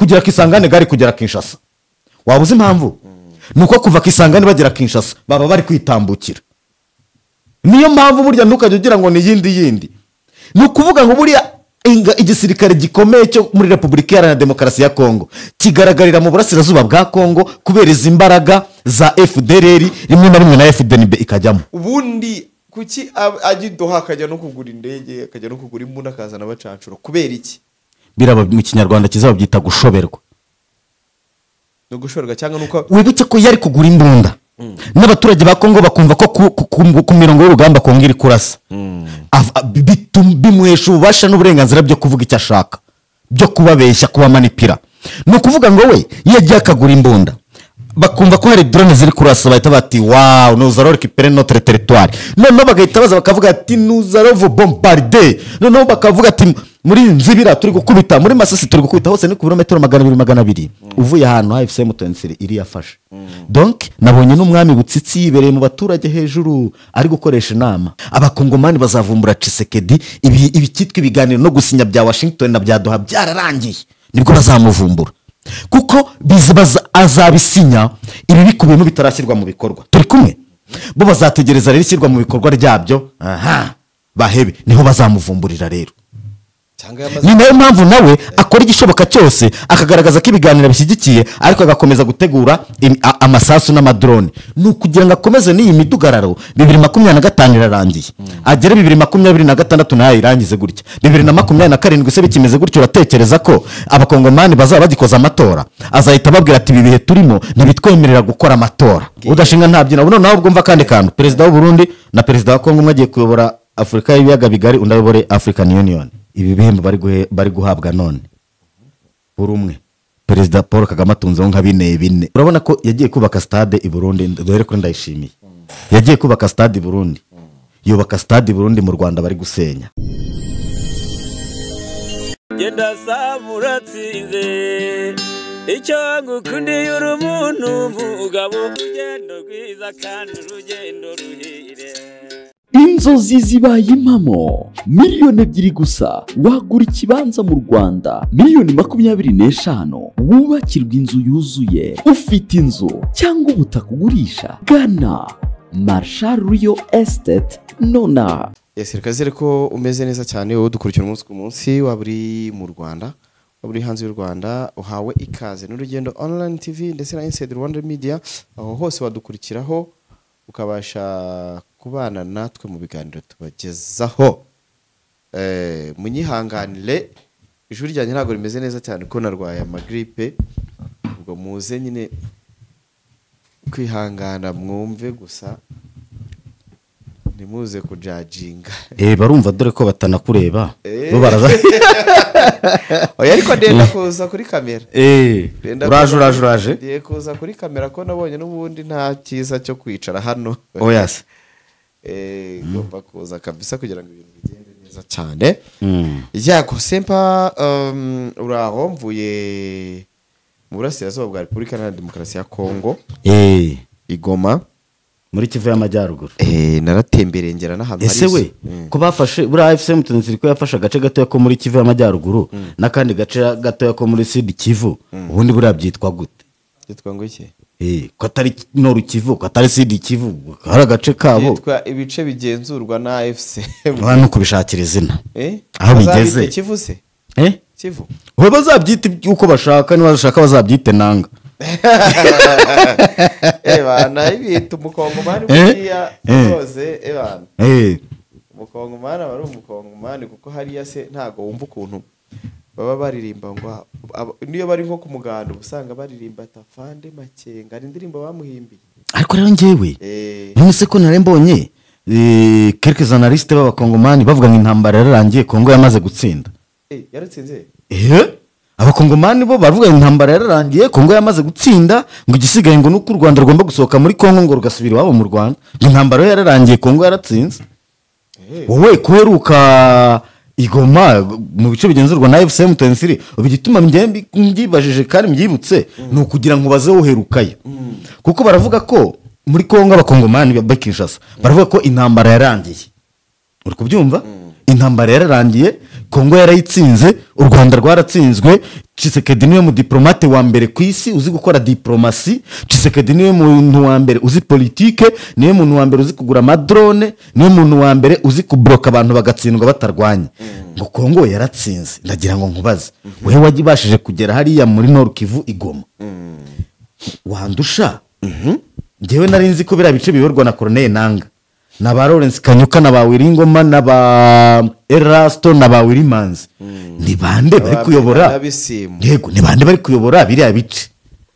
kugera Kisangani gari kugera Kinshasa wabuze impamvu nuko kuva Kisangani bagera Kinshasa baba bari kwitambukira niyo mpamvu burya ntukajya ugira ngo ni yindi nukuvuga ngo buriya igisirikare gikomeye cyo muri Repubulika Iharanira Demokarasi ya Kongo kigaragarira mu burasirazuba bwa Kongo kubera izi imbaraga za FDLR rimwe na rimwe na FDNB ikajyamo. Ubundi kuki agidoha akajya no kugura indege akajya no kugura imbunda akazana abacancuro kubera iki? Biraba mu Kinyarwanda kizaba byita gushoberwa. No gushorwa cyangwa nuko wibuke ko yari kugura imbunda n'abaturage ba Kongo bakumva ko ku mirongo y'urugamba Kongo iri kurasa bimuhesha ububasha n'uburenganzira byo kuvuga icyo ashaka byo kubabeshya kubamanipira. Ni ukuvuga ngo we yagiye akagura imbunda bakumva ko hari drone ziri kurasa bahita bati wow nous allons récupérer notre territoire noneho bagahita baza bakavuga ati nous allons bombarder noneho bakavuga ati muri Nzibira turi gukubita muri Masisi turi gukubita hose ni ku birometero 200 uvuye ahantu AFC M23 iri yafashe. Donc nabonye n'umwami Butsitsi yibereye mu baturage hejuru ari gukoresha inama abakongomani bazavumbura Tshisekedi ibi cyitwa ibiganiro no gusinya bya Washington na bya Doha byararangiye nibwo bazamuvumbura kuko bizabaza azabisinya ibi bikubiyemo bitarashyirwa mu bikorwa turi kumwe bo bazategereza rero ishyirwa mu bikorwa ryabyo bahebe niho bazamuvumburira rero. Ni nayo mpamvu nawe akora igishoboka cyose akagaragaza ko ibiganiro bishyigikiye ariko agakomeza gutegura amasasu n'amadrone nukugira ngo akomeze n'iyi midugararo 2025 irarangiye agere 2026 nayo irangize gutya 2027 se bikimeze gutyo uratekereza ko abakongomani bazaba bagikoza amatora azahita babwira ati bibihe turimo ntibitwemerera gukora amatora udashinga ntabyina buno naho bwumva kandi kantu perezida w'u Burundi na perezida wa Kongo mwagiye kuyobora Afrika y'ibiyaga bigari undayobore African Union ibi bihembo bari guhabwa none buri umwe perezida Paul Kagame atunzeho nka bine urabona ko yagiye kubaka stade i Burundi dore ko ndayishimiye yagiye kubaka stade i Burundi yubaka stade i Burundi mu Rwanda bari gusenya genda samuratsinze icyo ngukundiye uri umuntu mugabo urugendo rwiza kandi urugendo ruhire. Inzozi zibaye impamo miliyoni 2 gusa wagura ikibanza mu Rwanda miliyoni 25 wubakirwa inzu yuzuye ufite inzu cyangwa ubutaka ugurisha gana Marshal Real Estate nona. Yes rikazere ko umeze neza cyane wowe dukurikira umunsi ku munsi waburi mu Rwanda waburi hanze y'u Rwanda uhawe ikaze n'urugendo online TV ndetse na Inside Rwanda Media aho hose wadukurikiraho ukabasha kubana natwe mu biganiro tubagezaho. Munyihanganire ijuru ryanjye ntago rimeze neza cyane ko narwaye amagripe ubwo muze nyine kwihangana mwumve gusa nimuze kujajinga barumva dore ko batanakureba bo baraza oya ariko ndenda kuza kuri kamera uraje ndiye kuza kuri kamera ko nabonye n'ubundi nta cyiza cyo kwicara hano oyase ngomba kuza kabisa kugira ngo ibintu bigende neza cyane yako sempa uraho mvuye mu burasirazuba bwa Repubulika Iharanira Demokarasi ya Kongo Igoma muri Kivu y'Amajyaruguru naratembereye ngera n'ahantu hari ese we ko bafashe buri AFC M23 ko yafasha agace gato ko muri Kivu y'Amajyaruguru nakandi gace gato ko muri Sud Kivu ubundi buri abyitwa gute yitwa ngo iki ko atari Noru Kivu ko atari Sud Kivu hari agace kabo yitwa ibice bigenzurwa na AFC hano kubishakira izina aho bigeze Kivu se Kivu we bazabyita uko bashaka ni bashaka bazabyite nanga bana ibita umukongomani kuriya rose bana umukongomani bari umukongomani kuko hariya se ntago wumva ukuntu baba baririmba ngo niyo bari nko ku muganda usanga baririmba tafande makenga ari indirimbo bamuhimbiye ariko rero ngewe nise ko narembonye quelques analystes b'abakongomani bavuga ngo intambara yararangiye Kongo yamaze gutsinda yaratsinze abakongomani bo bavuga intambara yararangiye Kongo yamaze gutsinda ngo igisigaye ngo nuko u Rwanda rugomba gusohoka muri Kongo ngo rugasubira iwabo mu Rwanda intambara yararangiye Kongo yaratsinze wowe kuheruka Igoma mu bice bigenzurwa na AFC M23 ubigituma mbyibajije kandi mbyibutse no kugira ngo baze uherukaye kuko baravuga ko muri Kongo abakongomani ba Kinshasa baravuga ko intambara yarangiye uri kubyumva intambara yararangiye, Kongo yarayitsinze, u Rwanda rwaratsinzwe. Tshisekedi niwe mu diplomate wa mbere ku isi uzi gukora diplomasi. Tshisekedi niwe muntu wa mbere uzi politike, niwe muntu wa mbere uzi kugura amadrone, niwe muntu wa mbere uzi kubloka abantu bagatsindwa batarwanya. Ngo Kongo yaratsinze. Ndagira ngo nkubaze, wewe wagibashije kugera hariya muri Nord Kivu Igoma, wandusha? Ngewe nari nzi ko biriya bice biyorwa na Corneille Nanga na ba Lawrence Kanyuka na ba Wiringoma na ba Erasto na ba Wilimanzi. Ni bande bari kuyobora? Yego, ni bande bari kuyobora biriya bice?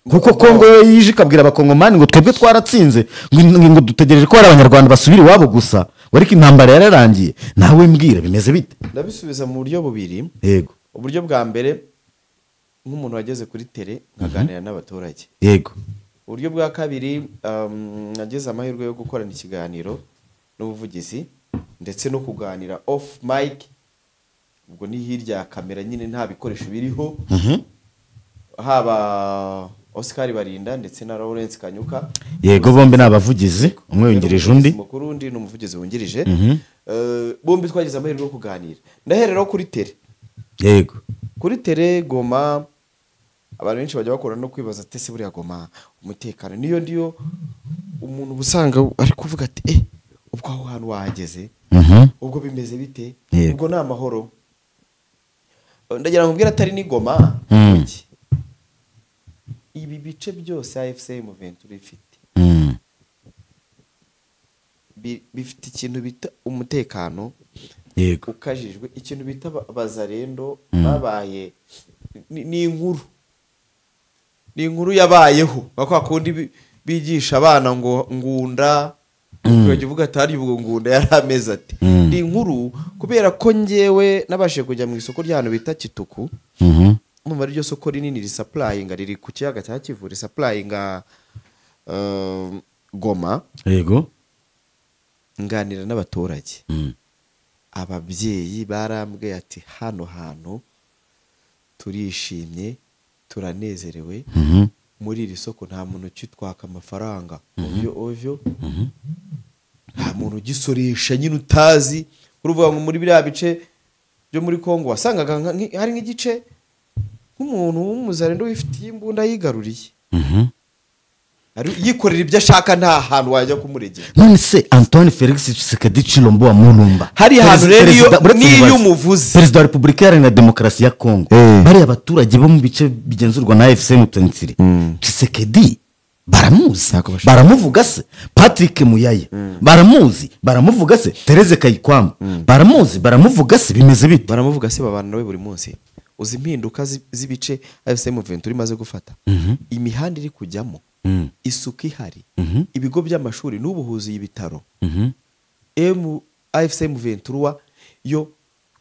Kuko Kongo yije ikabwira abakongomani ngo twebwe twaratsinze, ngo dutegereje ko hari abanyarwanda basubira iwabo gusa, wariko intambara yararangiye. Nawe mbwira bimeze bite? Ndabisubiza mu buryo bubiri. Yego. Uburyo bwa mbere, nk'umuntu wageze kuri tele nkaganira n'abaturage. Yego. Uburyo bwa kabiri, nageze amahirwe yo gukorana ikiganiro n'ubuvugizi ndetse no kuganira off mic, ubwo ni hirya ya kamera nyine nta bikoresho biriho. Haba Oscar Barinda ndetse na Lawrence Kanyuka. Yego, bombi n'abavugizi, umwe wungirije undi. Mukuru undi n'umuvugizi wungirije. Bombi twagize amahirwe yo kuganira. Ndahereraho kuri tele. Yego. Kuri tele Goma, abantu benshi bajya bakora no kwibaza ati se buriya Goma umutekano niyo ndiyo, umuntu busanga ari kuvuga ati ubwo aho hantu wahageze, ubwo bimeze bite, ubwo ni amahoro. Ndagira ngo mbwira atari ni Goma, ibi bice byose AFC M23 ifite bifite ikintu bita umutekano. Yego. Ukajijwe, ikintu bita bazarendo babaye ni inkuru yabayeho bakwa kundi bigisha abana ngo ngunda, uvuga atari ubwo ngunda yarameze ati ni inkuru, kubera ko ngewe nabashije kujya mu isoko ry'ahantu bita Kituku. Numva ryo soko rinini risuplyinga riri ku kiyaga cya Kivu, risuplyinga Goma. Yego. Nganira n'abaturage. Ababyeyi barambwe ati hano hantu turishimye, turanezerewe. Muri iri soko nta muntu cyitwaka amafaranga ovyo, nta muntu gisoresha nyine utazi. Uruvuga ngo muri biriya bice byo muri Kongo wasangaga hari nk'igice nk'umuntu w'umuzarendo wifitiye imbunda yigaruriye, ari yikorera ibyo ashaka, nta hantu wajya kumuregera. None se Antoine Felix Tshisekedi Chilombo wa Mulumba, hari hantu rero niyo umuvuzi Perezida wa Repubulika Iharanira Demokarasi ya Kongo, bari abaturage bo mu bice bigenzurwa na AFC M23, Tshisekedi baramuzi, baramuvuga se? Patrick Muyaya baramuzi, baramuvuga se? Therese Kayikwamba baramuzi, baramuvuga se? Bimeze bite? Baramuvuga se, babana nawe buri munsi. Uzi impinduka z'ibice AFC M23 imaze gufata, imihanda iri kujyamo, isuku ihari, ibigo by'amashuri n'ubuhuzi y'ibitaro. AFC M23 yo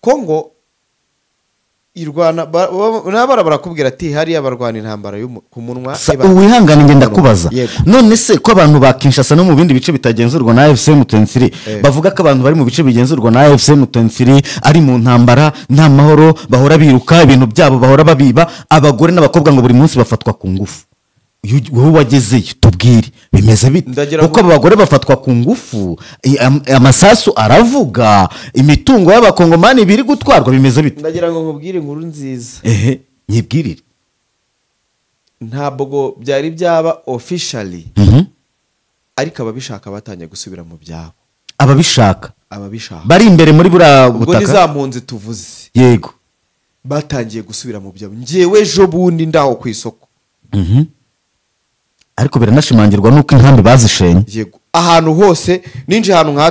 Kongo irwana nabara barakubwira ati hari abarwana intambara yo ku munwa. Uwihangane ngenda kubaza, none se ko abantu ba Kinshasa no mu bindi bice bitagenzurwa na AFC M23 bavuga ko abantu bari mu bice bigenzurwa na AFC M23 ari mu ntambara, nta mahoro, bahora biruka, ibintu byabo bahora babiba, abagore n'abakobwa ngo buri munsi bafatwa ku ngufu? Wowe wagezeyo tubwire bimeze bite? Kuko abagore bafatwa ku ngufu, amasasu aravuga, imitungo y'abakongomani biri gutwarwa, bimeze bite? Ndagira ngo nkubwire inkuru nziza. Nyibwirire. Ntabwo byari byaba officially, ariko ababishaka batangiye gusubira mu byabo. Ababishaka bari imbere muri bura butaka, ubwo nizampunze tuvuze. Yego. Batangiye gusubira mu byabo. Ngewe ejo bundi ndaho ku isoko. Ariko biranashimangirwa nuko inkambi bazishenye. Yego. Ahantu hose ninje ahantu nka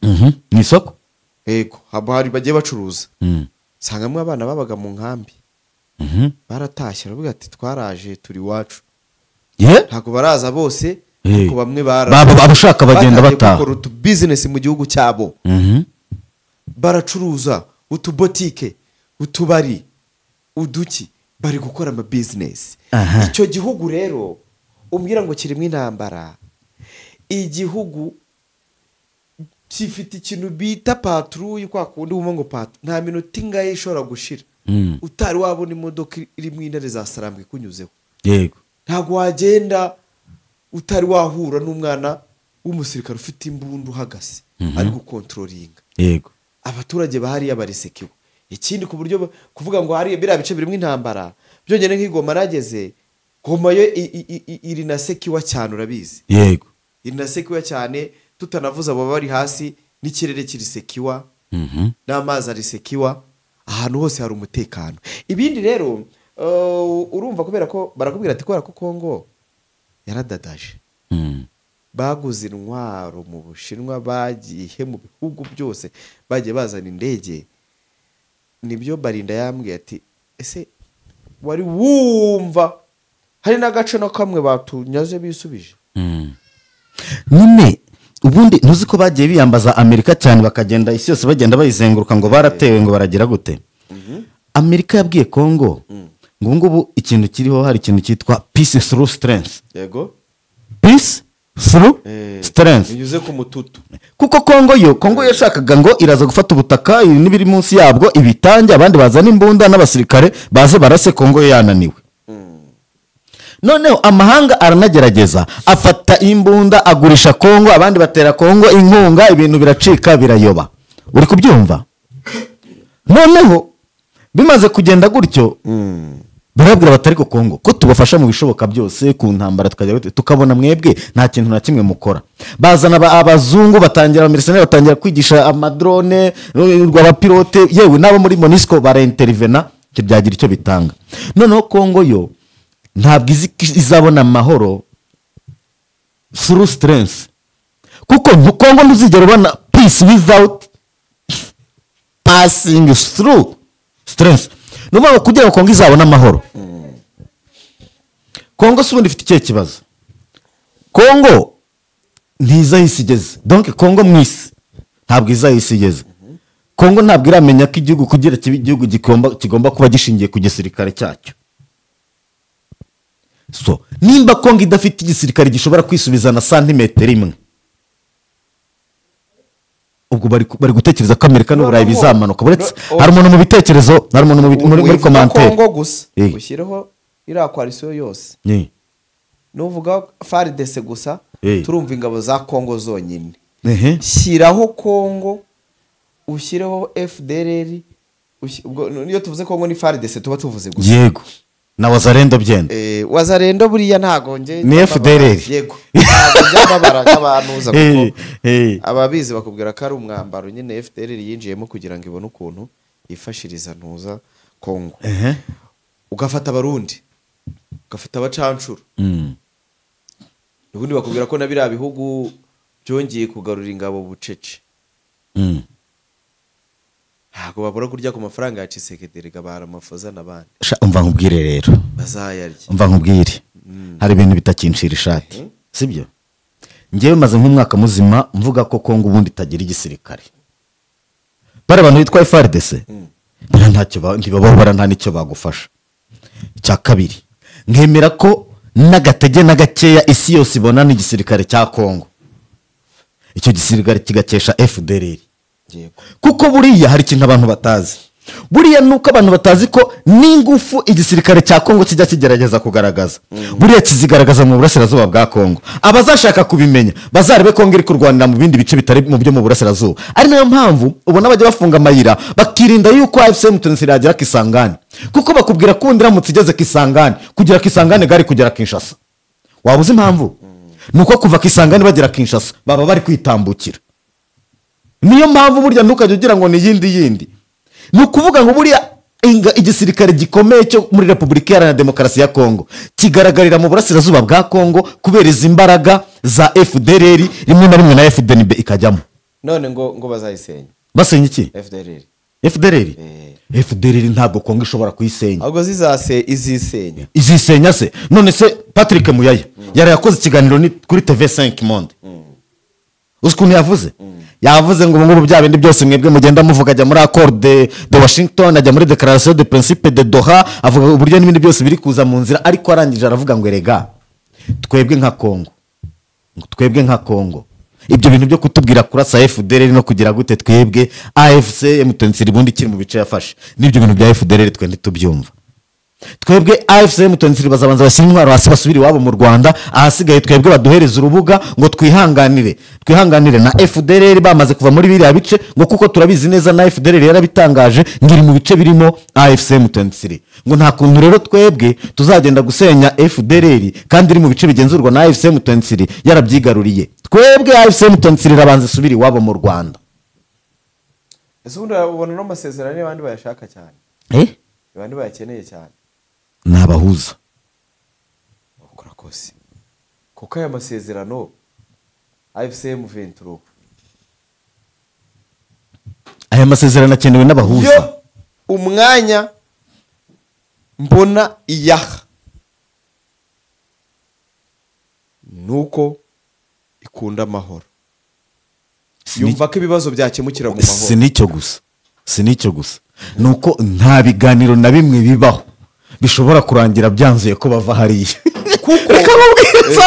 3. Ni isoko? Yego. Haba hari bagiye bacuruza. Sangamwe abana babaga mu nkambi. Baratashye baravuga ati twaraje turi wacu. Ntabwo baraza bose, kuko bamwe abashaka bagenda bataha. Bakora utu business mu gihugu cyabo. Baracuruza utubotike, utubari, uduki, bari gukora ama business. Icyo gihugu rero umbwira ngo kirimo intambara, igihugu kifite ikintu bita patrouille, kwa kundi wumva ngo nta minota ingahe ishobora gushira utari wabona imodoka iri mu intare za Sarambwe kunyuzeho. Yego. Ntago wagenda utari wahura n'umwana w'umusirikare ufite imbunda uhagase ari gukontrolinga. Yego. abaturage bahariya barisekiwe. Ikindi ku buryo kuvuga ngo hari biriya bice birimo intambara byongene nk'igoma nageze Goma yo iri nasekiwa cyane urabizi. Yego. Iri nasekiwa cyane tutanavuza abo bari hasi n'ikirere kirisekiwa. N'amazi arisekiwa ahantu hose hari umutekano. Ibindi rero urumva kubera ko barakubwira ati kubera ko Kongo yaradadaje. Baguze intwaro mu Bushinwa bagiye mu bihugu byose bagiye bazana indege. Nibyo Barinda yambwiye ati ese wari wumva hari n'agace no kamwe batunyaze bisubije. Nyine ubundi ntuzi ko bagiye biyambaza Amerika cyane bakagenda isi yose bagenda bayizenguruka ngo baratewe ngo baragira gute. Amerika yabwiye Kongo ngo ngubu ikintu kiriho hari ikintu cyitwa peace through strength. Yego. Peace through strength. Binyuze ku mututu. Kuko Kongo yashakaga ngo iraza gufata ubutaka n'ibiri munsi yabwo ibitange abandi bazana imbunda n'abasirikare baze barase Kongo yananiwe. Noneho amahanga aranagerageza afata imbunda agurisha Kongo abandi batera Kongo inkunga ibintu biracika birayoba. Uri kubyumva? Noneho bimaze kugenda gutyo barabwira batari ko Kongo ko tubafasha mu bishoboka byose ku ntambara tukabona mwebwe nta kintu na kimwe mukora. Bazana abazungu batangira abamercenaires batangira kwigisha amadrone rw'abapilote yewe nabo muri MONUSCO baraintervena byagira icyo bitanga. Noneho Kongo yo ntabwo izabona amahoro through strength kuko Kongo ntuzigera ubona peace without passing through strength. Nuvuga kugira ngo Kongo izabona amahoro. Kongo subundi ifite ikihe kibazo. Kongo ntizayisigeze. Donc Kongo mwisi ntabwo izayisigeze. Kongo ntabwo iramenya ko igihugu kugira igihugu kigomba kuba gishingiye ku gisirikare cyacyo. So nimba Kongo idafite igisirikare gishobora kwisubiza na santimetero imwe ubwo bari gutekereza ko Amerika n'Uburayi bizamanuka buretse hari umuntu mu bitekerezo hari umuntu muri commentaire Kongo gusa ushireho ira coalition yose nuvuga FARDC gusa turumva ingabo za Kongo zonyine shiraho Kongo ushireho FDLR niyo tuvuze Kongo ni FARDC tuba tuvuze gusa yego na Wazalendo byenda Wazalendo buriya ntago nje ni FDLR yego byababara nk'abantuza kuko ababizi bakubwira ko ari umwambaro nyine FDLR yinjiyemo kugira ngo ibone ukuntu yifashiriza ntuza Kongo ugafata abarundi ugafata abacancuro ubundi bakubwira ko nabira bihugu byongeye kugarura ingabo bucece ntabwo babura kurya ku mafaranga ya Tshisekedi gabara amafoza nabandi umva nkubwire rero bazayarya umva nkubwire hari ibintu bitakinshira ishati sibyo ngewe maze nk'umwaka muzima mvuga ko Kongo ubundi itagira igisirikare bare abantu bitwa FARDC ntacyo ntibababara nta nicyo bagufasha. Cya kabiri nkemera ko n'agatege n'agakeya isi yose ibona n'igisirikare cya Kongo icyo gisirikare kigakesha FDLR kuko buriya hari ikintu abantu batazi. Buriya nuko abantu batazi ko n'ingufu igisirikare cya Kongo kijya kigerageza kugaragaza buriya kizigaragaza mu burasirazuba bwa Kongo. Abazashaka kubimenya bazarebe Kongo iri kurwanira mu bindi bice bitari mu byo mu burasirazuba. Ari nayo mpamvu ubona bajya bafunga amayira bakirinda yuko AFC yagera Kisangani kuko bakubwira ko ndiramutse igeze Kisangani kugira Kisangani gari kugera Kinshasa. Wabuze impamvu nuko kuva Kisangani bagera Kinshasa baba bari kwitambukira. Niyo mpamvu burya ntukajya ugira ngo ni yindi nukuvuga ngo buriya igisirikare gikomeye cyo muri Repubulika Iharanira Demokarasi ya Kongo kigaragarira mu burasirazuba bwa Kongo kubera imbaraga za FDLR rimwe na rimwe na FDNB ikajyamo. None ngo bazayisenya basenya iki FDLR ntabwo Kongo ishobora kuyisenya ahubwo izisenya se. None se Patrick Muyaya yari yakoze ikiganiro kuri TV5 Monde ukuntu yavuze ngo ngubu bya bindi byose mwebwe mugenda muvuga ajya muri accord de Washington ajya muri déclaration de principe de Doha avuga uburyo n'ibindi byose biri kuza mu nzira ariko arangije aravuga ngo erega twebwe nka Kongo ibyo bintu byo kutubwira kurasa FDLR no kugira gute twebwe AFC M23 bundi kiri mu bice yafashe n'ibyo bintu bya FDLR twe ntitubyumva. twebwe AFC M23 bazabanza bashyira intwaro hasi basubire iwabo mu Rwanda, ahasigaye twebwe baduhereza urubuga ngo twihanganire na FDLR bamaze kuva muri biriya bice, ngo kuko turabizi neza na FDLR yarabitangaje ngiri mu bice birimo AFC M23, ngo nta kuntu rero twebwe tuzagenda gusenya FDLR kandi iri mu bice bigenzurwa na AFC M23 yarabyigaruriye. Twebwe AFC M23 rabanze isubire iwabo mu Rwanda. ese ubundi ubona no masezerano y'abandi bayashaka cyane, abandi bayakeneye cyane, nabahuza ukora kose kuko aya masezerano AFC M23 aya masezerano akenewe n'abahuza. yo umwanya mbona iyaha nuko ikunda amahoro, yumva ko ibibazo byakemukira mu mahoro. si nicyo gusa nuko nta biganiro na bimwe bibaho bishobora kurangira byanzuye ko bava hariya kuko reka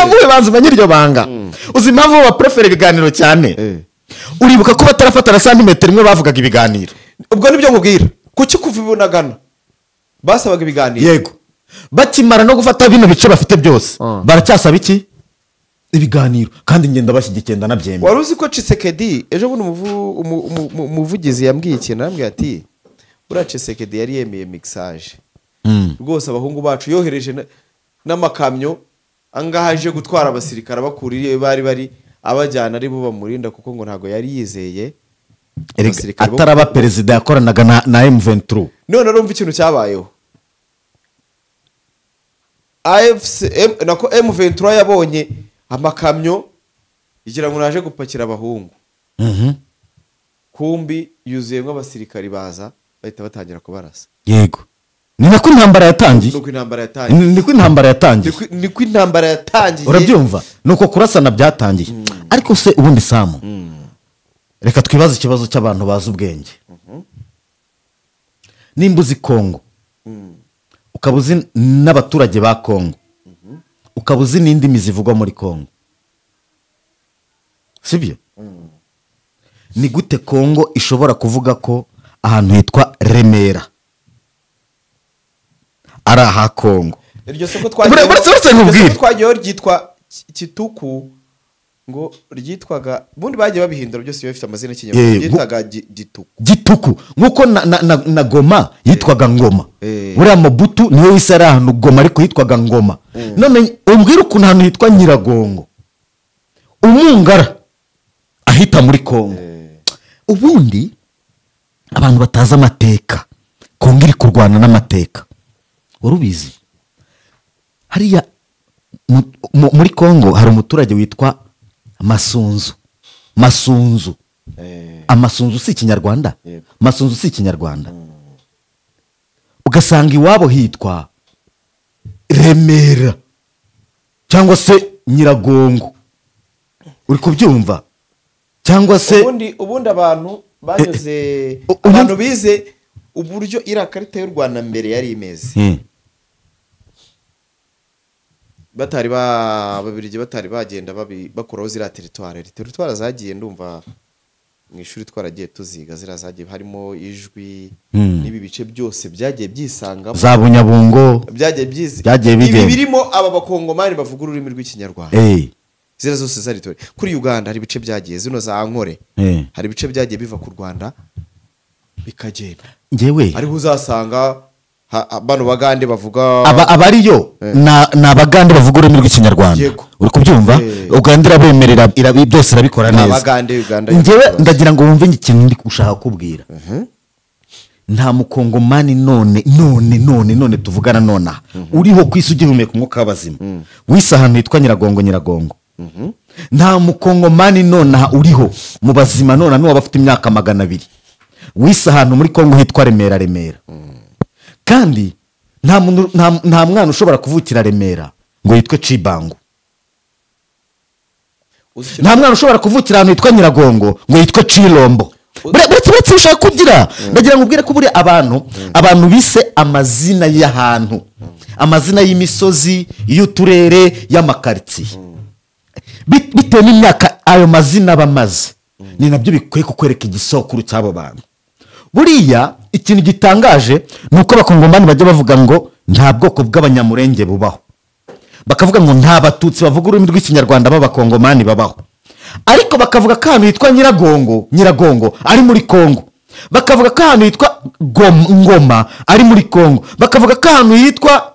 mubwire banze umenye iryo banga. uzi impamvu baprefera ibiganiro cyane? uribuka ko batarafata na santimetero imwe bavugaga ibiganiro? ubwo nibyo nkubwira, kuki kuva ibunagana basabaga ibiganiro? Yego, bakimara no gufata bino bice bafite byose baracyasaba iki? Ibiganiro. Kandi ngenda bashyigikiye ndanabyemera. Wari uzi ko Tshisekedi ejo bundi umuvugizi yambwiye ikintu, arambwira ati buriya Tshisekedi yari yemeye mixage rwose, abahungu bacu yohereje n'amakamyo angaha aje gutwara abasirikare abakuriye bari abajyana ari bo bamurinda, kuko ngo ntago yari yizeye ataraba perezida yakoranaga na M23. none urumva ikintu cyabayeho, nako M23 yabonye amakamyo igira ngo naje gupakira abahungu, kumbi yuzuyemo abasirikari baza bahita batangira kubarasa. Yego, ni nako intambara yatangiye. niko intambara yatangiye. Urabyumva? Nuko kurasana byatangiye. Ariko se ubundi Samu, reka twibaze ikibazo cy'abantu bazi ubwenge. Nimba uzi Kongo, ukaba uzi n'abaturage ba Kongo, ukaba uzi n'indimi zivugwa muri Kongo, sibyo? Ni gute Kongo ishobora kuvuga ko ahantu hitwa Remera ari aha Kongo? Iryo soko twagiye ryitwa Kituku, ngo ryitwaga bundi bagiye babihindura byose bifite amazina y'ikinyarwanda, ryitwaga Gituku, nkuko na Goma yitwaga Ngoma. Buriya Mobutu niwe wise ari ahantu Goma ariko yitwaga Ngoma. None umbwira ukuntu ahantu hitwa Nyiragongo, Umungara ahita muri Kongo. Ubundi abantu bataza amateka, Kongo iri kurwana n'amateka, urubizi? Hariya muri Kongo hari umuturage witwa Masunzu. Amasunzu si ikinyarwanda? Masunzu si ikinyarwanda. Ugasanga iwabo hitwa Remera cyangwa se Nyiragongo, uri kubyumva? Cyangwa se ubundi abantu banyuze, abantu bize uburyo iriya karita y'u Rwanda mbere yari imeze, babirigi batari bagenda bakuraho ziriya teritwari zagiye, ndumva mu ishuri twaragiye tuziga, ziriya zagiye harimo ijwi n'ibi bice byose byagiye byisangamo, za Bunyabungo byagiye bigenda, ibi birimo aba bakongomani bavuga ururimi rw'ikinyarwanda. Ziriya zose zari tori. Kuri Uganda hari ibice byagiye, zino za Nkore hari ibice byagiye biva ku Rwanda bikagenda. Ngewe ariho uzasanga bano bagande bavuga abariyo na bagande bavuga ururimi rw'ikinyarwanda, uri kubyumva? Uganda irabemerera byose irabikora neza. Ngewe ndagira ngo wumve ikintu ndi gushaka kubwira. Nta mukongomani none tuvugana nonaha uriho ku isi ugihumeka umwuka w'abazima wise ahantu hitwa Nyiragongo. Nta mukongomani nonaha uriho mu bazima nona n'uwa bafite imyaka 200 wise ahantu muri Kongo hitwa Remera. Kandi nta mwana ushobora kuvukira Remera ngo yitwe Cibangu. Nta mwana ushobora kuvukira ahantu hitwa Nyiragongo ngo yitwe Cirombo. Buretse ushaka kugira, ndagira ngo ubwire ko buri abantu bise amazina y'ahantu, amazina y'imisozi, y'uturere, y'amakaritsiye, bitewe n'imyaka ayo mazina bamaze, ni nabyo bikwiye kukwereka igisokuru cy'abo bantu. buriya ikintu gitangaje ni uko abakongomani bajya bavuga ngo nta bwoko bw'abanyamurenge bubaho, bakavuga ngo nta batutsi bavuga ururimi rw'ikinyarwanda b'abakongomani babaho, ariko bakavuga ko ahantu hitwa nyiragongo ari muri kongo, bakavuga ko ahantu hitwa ngoma ari muri kongo, bakavuga ko ahantu hitwa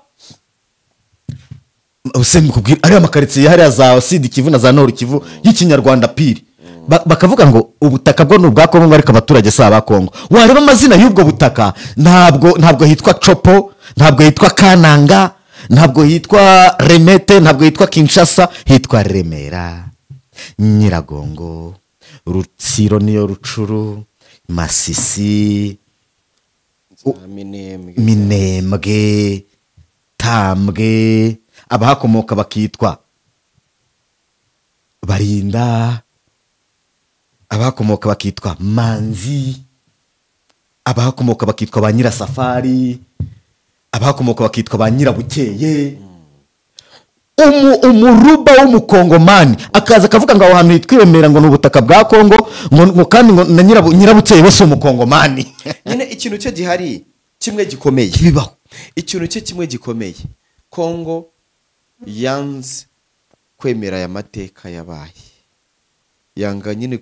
ariya makaritsiye hariya za sidi kivu na za noru kivu y'ikinyarwanda piri, bakavuga ngo ubutaka bwo ni ubwa kongo ariko abaturage si aba kongo. wareba amazina y'ubwo butaka ntabwo hitwa copo, ntabwo hitwa kananga, ntabwo hitwa remete, ntabwo hitwa kinshasa, hitwa remera, nyiragongo, rutsiro niyo rucuru, masisi, minembwe, tambwe, abahakomoka bakitwa barinda, abahakomoka bakitwa manzi, abahakomoka bakitwa ba nyirasafari, abahakomoka bakitwa ba nyirabukeye. Umuruba w'umukongomani akaza akavuga ngo aho hantu hitwa Remera ngo ni ubutaka bwa kongo, ngo kandi ngo na nyirabukeye we si umukongomani. nyine ikintu cye gihari kimwe gikomeye bibaho, ikintu cye kimwe gikomeye, kongo yanze kwemera aya mateka yabaye, yanga nyine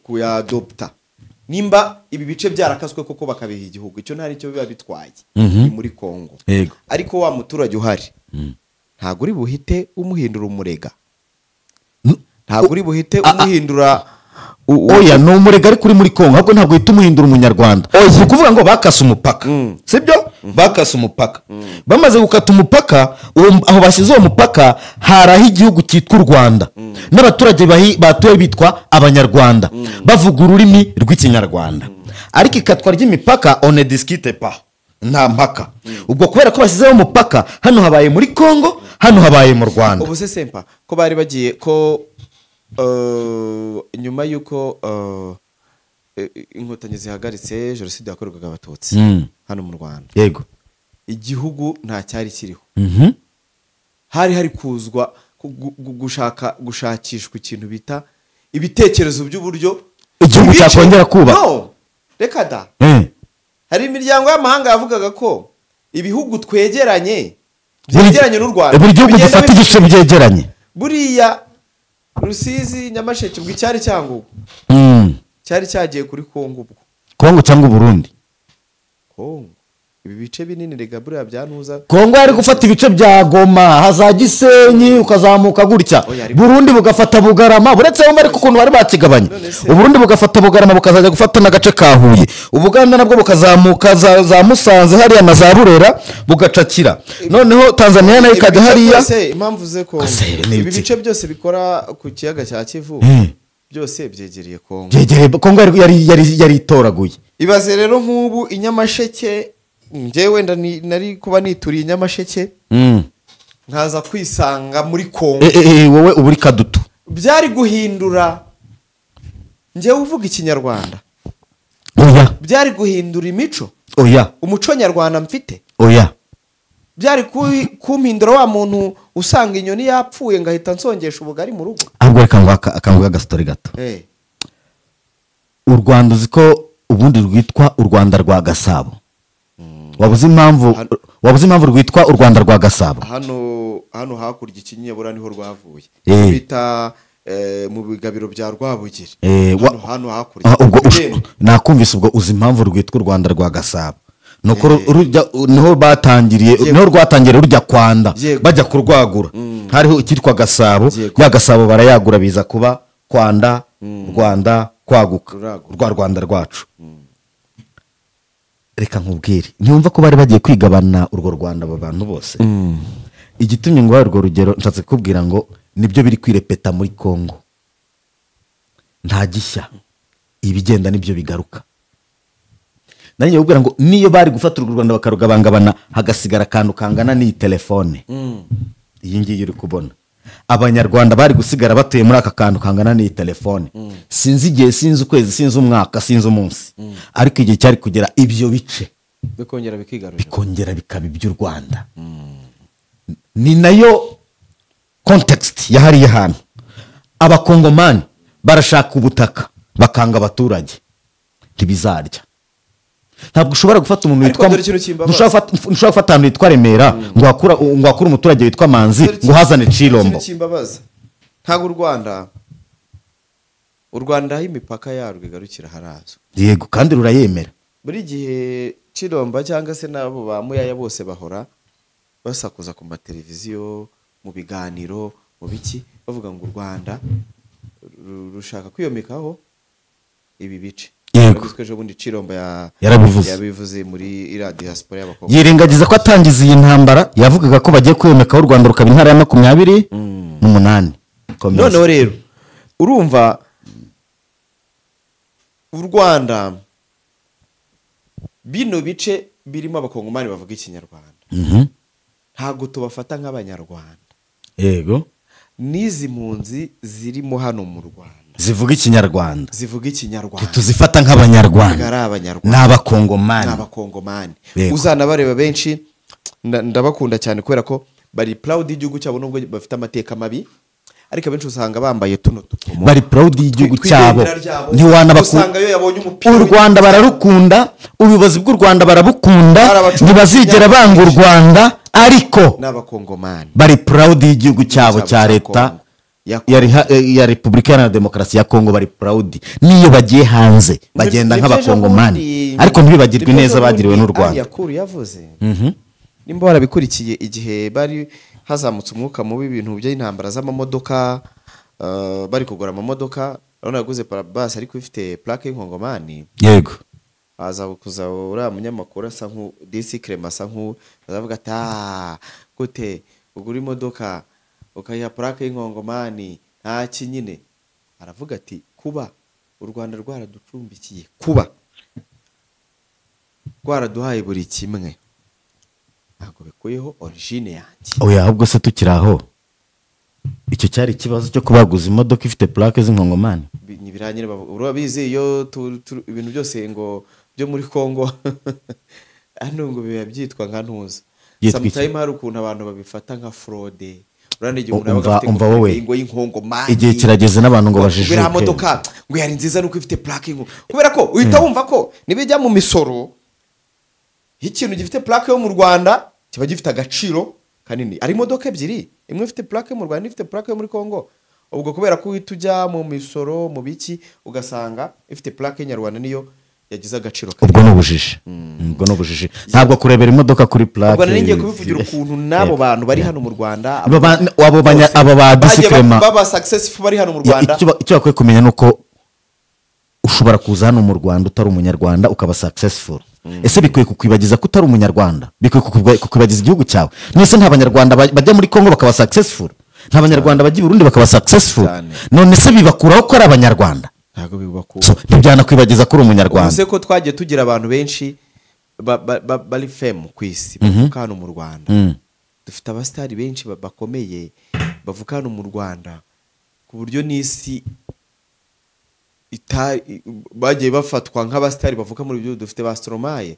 kuyadopta. Nimba ibi bice byarakaswe koko bakabiha igihugu, icyo ntari cyo biba bitwaye ni muri kongo. Ariko wa muturage uhari ntabwo uri buhite umuhindura umurega, ntabwo uri buhite umuhindura oya ni umurega ariko uri muri kongo, ahubwo ntabwo uhita umuhindura umunyarwanda. ni ukuvuga ngo bakase umupaka, sibyo? bakase umupaka, bamaze gukata umupaka, aho bashyize uwo mupaka hari aho igihugu cyitwa u Rwanda, n'abaturage batuye bitwa abanyarwanda bavuga ururimi rw'ikinyarwanda, ariko ikatwa ry'imipaka on ne discute pas, nta mpaka. ubwo kubera ko bashyizeho umupaka, hano habaye muri kongo, hano habaye mu Rwanda. ubu se sempa ko bari bagiye ko nyuma y'uko inkotanyi zihagaritse jenoside yakorerwaga abatutsi hano mu Rwanda, yego, igihugu nta cyari kiriho, hari kuzwa gushakishwa ikintu bita ibitekerezo by'uburyo igihugu cyakongera kuba. reka da, hari imiryango y'amahanga yavugaga ko ibihugu twegeranye n'u Rwanda, buri gihugu gifata igice byegeranye. buriya Rusizi, Nyamasheke ubwo icyari cyangugu cyari cyagiye kuri Kongo, ubwo Kongo cyangwa Burundi. Kongo ibi bice binini rega buriya byantuza. Kongo yari gufata ibice bya Goma, haza Gisenyi, ukazamuka gutya. Burundi bugafata Bugarama, buretse aho bari kukuntu bari bakigabanya. Uburundi bugafata Bugarama bukazajya gufata n'agace ka Huye. Ubuganda nabwo bukazamuka za Musanze hariya na za Burera bugacakira. Noneho Tanzania nayo ikajya hariya. Impamvu ze ko ibi bice byose bikora ku kiyaga cya Kivu byose byegereye Kongo. Byegereye Kongo yari itoraguye. Ibaze rero nk'ubu Inyamasheke, njyewe nari kuba nituriye Inyamasheke nkaza kwisanga muri Kongo, wowe uburi kadutu, byari guhindura njyewe uvuga ikinyarwanda, oya, byari guhindura imico, oya, umuco nyarwanda mfite, oya, byari kumpindura wa muntu usanga inyoni yapfuye ngahita nsongesha ubugari mu rugo. ahubwo reka akanguka agastori gato. u Rwanda uzi ko ubundi rwitwa u Rwanda rwa Gasabo. wabuze impamvu rwitwa u Rwanda rwa Gasabo? hano hakurya ikinyebura niho rwavuye, bita mu bigabiro bya Rwabugiri, hano hakurya. nakumvise ubwo uzi impamvu rwitwa u Rwanda rwa Gasabo, nuko niho rwatangiriye rujya kwanda bajya kurwagura, hariho ikitwa Gasabo, ya Gasabo barayagura biza kuba kwanda, Rwanda kwaguka, rwa Rwanda rwacu. reka nkubwire, ntiyumva ko bari bagiye kwigabana urwo Rwanda abo bantu bose. igitumye ngo urwo rugero nshatse kubwira ngo nibyo biri kwirepeta muri Kongo, nta gishya, ibigenda nibyo bigaruka. nanjye ubwira ngo niyo bari gufata urwo Rwanda bakarugabangabana hagasigara akantu kangana n'iyi telefone iyi ngiyi uri kubona, abanyarwanda bari gusigara batuye muri aka kantu kangana n'iyi telefone. sinzi igihe, sinzi ukwezi, sinzi umwaka, sinzi umunsi, ariko igihe cyari kugera ibyo bice bikongera bikaba iby'u Rwanda. ni nayo context ya hariya hantu. abakongomani barashaka ubutaka bakanga abaturage, ntibizarya. Ntabwo ushobora gufata umuntu Ariko witwa dore ikintu kimbabaza. ntushobora gufata ahantu witwa Remera ngo wakure umuturage witwa Manzi ngo hazane Cirombo. Kimbabaza ntabwo u Rwanda aho imipaka yarwo igarukira harazo. Yego kandi rurayemera. Buri gihe Ciromba cyangwa se nabo ba Muyaya bose bahora basakuza ku mateleviziyo mu biganiro mu biki bavuga ngo u Rwanda rushaka kwiyomekaho ibi bice. Yego. Ejo bundi Ciromba yabivuze muri radio diaspora y'abakobwa. Yirengagiza ko atangiza iyi ntambara yavugaga ko bagiye kwiyomekaho u Rwanda rukaba intara ya 28. Noneho rero urumva u Rwanda bino bice birimo abakongomani bavuga ikinyarwanda ntabwo tubafata nk'abanyarwanda. Yego. N'izi mpunzi zirimo hano mu Rwanda zivuga ikinyarwanda tuzifata nk'abanyarwanda n'abakongomani. Uzanabareba benshi ndabakunda cyane kubera ko bari proud y'igihugu cyabo nubwo bafite amateka mabi, ariko abenshi usanga bambaye tuno tupomo bari proud y'igihugu cyabo. Ntiwanabakunda u Rwanda bararukunda, ubuyobozi bw'u Rwanda barabukunda, ntibazigera banga u Rwanda, ariko n'abakongomani bari proud y'igihugu cyabo cya leta ya Repubulika Iharanira Demokarasi ya Kongo. Bari proud niyo bagiye hanze bagenda nk'abakongomani, ariko ntibibagirwe neza bagiriwe n'u Rwanda. Yakuru yavuze nimba warabikurikiye igihe bari hazamutse umwuka mubi ibintu by'intambara z'amamodoka, bari kugura amamodoka, urabona yaguze Parabas ariko ifite plaque y'inkongomani. Yego. Aza kuza uriya munyamakuru asa nku DC Clement asa nku azavuga ati gute ugura imodoka ukayiha plaque y'inkongomani nta kinyine. Aravuga ati kuba u Rwanda rwaraducumbikiye, kuba rwaraduhaye buri kimwe, ntabwo bikuyeho origine yanjye. Oya, ahubwo se tukiraho icyo cyari ikibazo cyo kubaguza imodoka ifite plaque z'inkongomani. Biranyire urabizi iyo ibintu byose ngo byo muri Kongo hano ngo biba byitwa nka ntuza. Sometimes hari ukuntu abantu babifata nka fraude. Urane igihe umuntu abaga afite ngo y'inkongomani, igihe kirageze n'abantu ngo bajijuke ngo imodoka ngo yari nziza nuko ifite plaque ngo kubera ko uhita wumva ko nibijya mu misoro ikintu gifite plaque yo mu Rwanda kiba gifite agaciro kanini. Ari imodoka ebyiri, imwe ifite plaque mu Rwanda ifite plaque yo muri Kongo, ubwo kubera ko uhita ujya mu misoro mu biki ugasanga ifite plaque y'Inyarwanda niyo yagize agaciro kanini. Ubwo n'ubujiji ntabwo kurebera imodoka kuri plaque. Ubwo ngiye kubivugira ukuntu nabo bantu bari hano mu Rwanda abo ba DC Clement baba successful bari hano mu Rwanda. Icyo bakwiye kumenya nuko ushobora kuza hano mu Rwanda utari umunyarwanda ukaba successful. Ese bikwiye kukwibagiza ko utari umunyarwanda? Bikwiye kukwibagiza igihugu cyawe? Nese nta banyarwanda bajya muri Kongo bakaba successful? Nta banyarwanda bajya i Burundi bakaba successful? None se bibakuraho ko ari abanyarwanda? Ntabwo bibakura. Ntibyana kwibagiza ko uri umunyarwanda. Uze ko twagiye tugira abantu benshi bari fame ku isi bavuka hano mu Rwanda. Dufite abastari benshi bakomeye bavuka hano mu Rwanda ku buryo n'isi bagiye bafatwa nk'abastari bavuka muri byo. Dufite ba Stromae,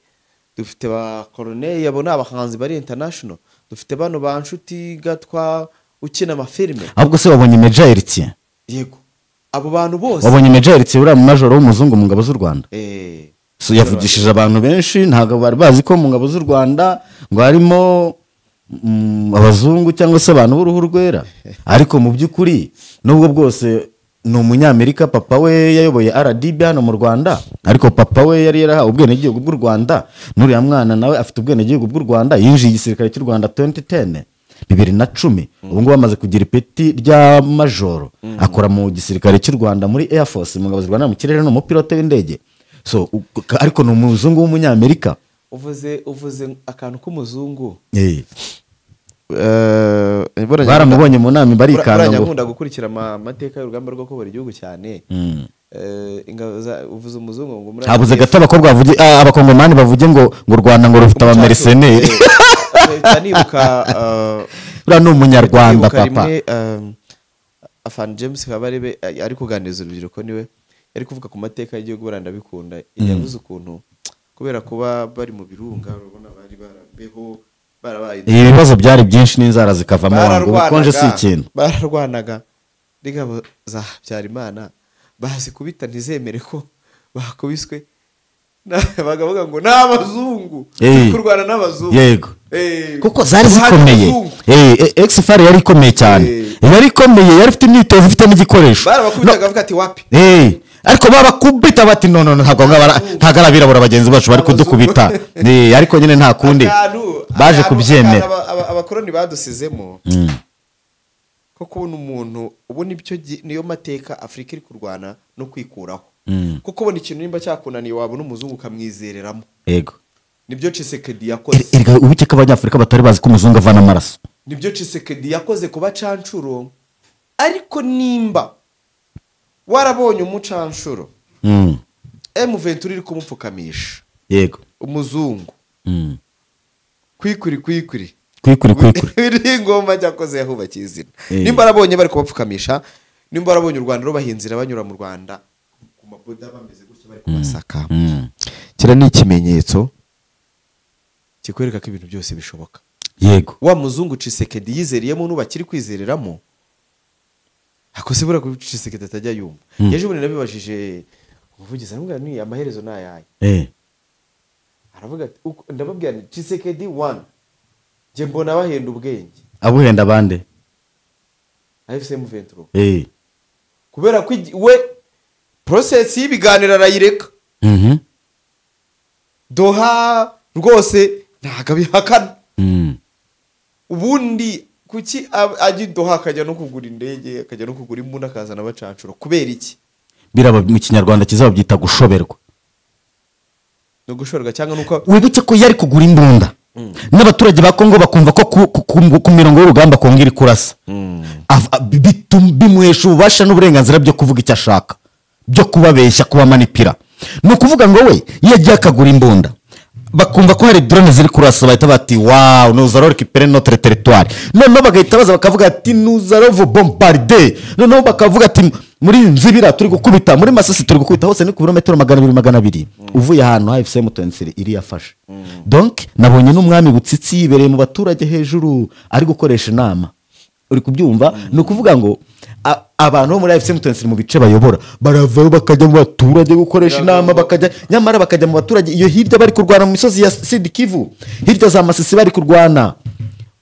dufite ba Corneille, abo ni abahanzi bari international. Dufite bano ba Nshuti Gatwa ukina amafilme. Ahubwo se wabonye Major Eritien? Yego, abo bantu bose wabonye Major Eritien uriya mu majoro w'umuzungu mu ngabo z'u Rwanda. So yavugishije abantu benshi, ntabwo bari bazi ko mu ngabo z'u Rwanda ngo harimo abazungu cyangwa se abantu b'uruhu rwera. Ariko mu by'ukuri nubwo bwose ni umunyamerika, papa we yayoboye RDB hano mu Rwanda, ariko papa we yari yarahawe ubwenegihugu bw'u Rwanda, n'uriya mwana nawe afite ubwenegihugu bw'u Rwanda. Yinjiye igisirikare cy'u Rwanda 2010 ubu ngubu bamaze kugira ipeti rya majoro. Akora mu gisirikare cy'u Rwanda muri Air Force mu ngabo z'u Rwanda mu kirere, no mu pilote w'indege. So ariko ni umuzungu w'umunyamerika. uvuze akantu k'umuzungu. Baramubonye mu nama barikanga ngo nkunda gukurikira amateka y'urugamba rwo kubara igihugu cyane. Uvuze umuzungu ngo muri habuze gato abakobwa bavuge abakongomani bavuge ngo Rwanda ngo rufite abamercenaires. Nibuka ura no umunyarwanda papa. Afan James Kabarebe ari kuganiriza urubyiruko, niwe yari kuvuga ku mateka y'igihugu Rwanda bikunda. Yavuze ukuntu kubera kuba bari mu birunga urabona bari barabeho ibibazo byari byinshi n'inzara zikavamo wangu ukonje si ikintu. Bararwanaga n'ingabo za Habyarimana bazi kubita ntizemere ko bakubiswe bagavuga ngo n'abazungu Eh. kurwana n'abazungu yego Eh. kuko zari Uruhande zikomeye rw'abazungu. exfar yari ikomeye cyane yari ikomeye yari ifite imyitozo ifite n'igikoresho barabakubitaga bavuga ati wapi ariko babakubita bati no ntabwo ari abirabura bagenzi bacu bari kudukubita ariko nyine nta kundi baje kubyemera abakoroni badusizemo ko kubona umuntu ubona ibyo niyo mateka Afurika iri kurwana no kwikuraho kuko ubona ikintu nimba cyakunaniye wabona umuzungu ukamwizereramo yego nibyo Tshisekedi yakoze ubuke ko abanyafurika batari bazi ko umuzungu avana amaraso nibyo Tshisekedi yakoze kuba canshuro ariko nimba warabonye umucanshuro M23 iri kumupfukamisha yego umuzungu kwikuri biri ngoma cyakoze yahubakiye izina nimba arabonye bari kubapfukamisha nimba arabonye u Rwanda rubahinzira banyura mu Rwanda ku maboda bameze gutya bari kubasaka kira ni ikimenyetso kikwereka ko ibintu byose bishoboka yego wa muzungu Tshisekedi yizeriyemo n'ubakiri kwizereramo akose bura ku Tshisekedi atajya yumva yeje bune nabibajije umuvugizi aramubwira ni amaherezo nayaye aravuga ati ndababwira ni Tshisekedi 1 je mbona bahenda ubwenge abuhenda bande AFCM 23 kubera ko we process y'ibiganiro arayireka Doha rwose ntago bihakana ubundi kuki ajya Doha akajya no kugura indege akajya no kugura imbunda akazana abacancuro kubera iki biraba mu kinyarwanda kizaba byita gushoberwa no gushorwa cyangwa nuko wibuke ko yari kugura imbunda n'abaturage ba Kongo bakumva ko ku mirongo y'urugamba Kongo iri kurasa bimuhesha ububasha n'uburenganzira byo kuvuga icyo ashaka byo kubabeshya kubamanipira ni ukuvuga ngo we iyo agiye akagura imbunda bakumva ko hari drone ziri kurasa bahita bati wow nous allons récupérer notre territoire noneho bagahita baza bakavuga ati nous allons vous bombarder noneho bakavuga ati muri Nzibira turi gukubita muri Masisi turi gukubita hose ni ku birometero 200 uvuye ahantu AFCM 23 iri yafashe donc nabonye n'umwami Butsitsi yibereye mu baturage hejuru ari gukoresha inama uri kubyumva ni ukuvuga ngo abantu bo muri AFCM 23 mu bice bayobora baravayo bakajya mu baturage gukoresha inama bakajya nyamara bakajya mu baturage iyo hirya bari kurwana mu misozi ya Sud Kivu hirya za Masisi bari kurwana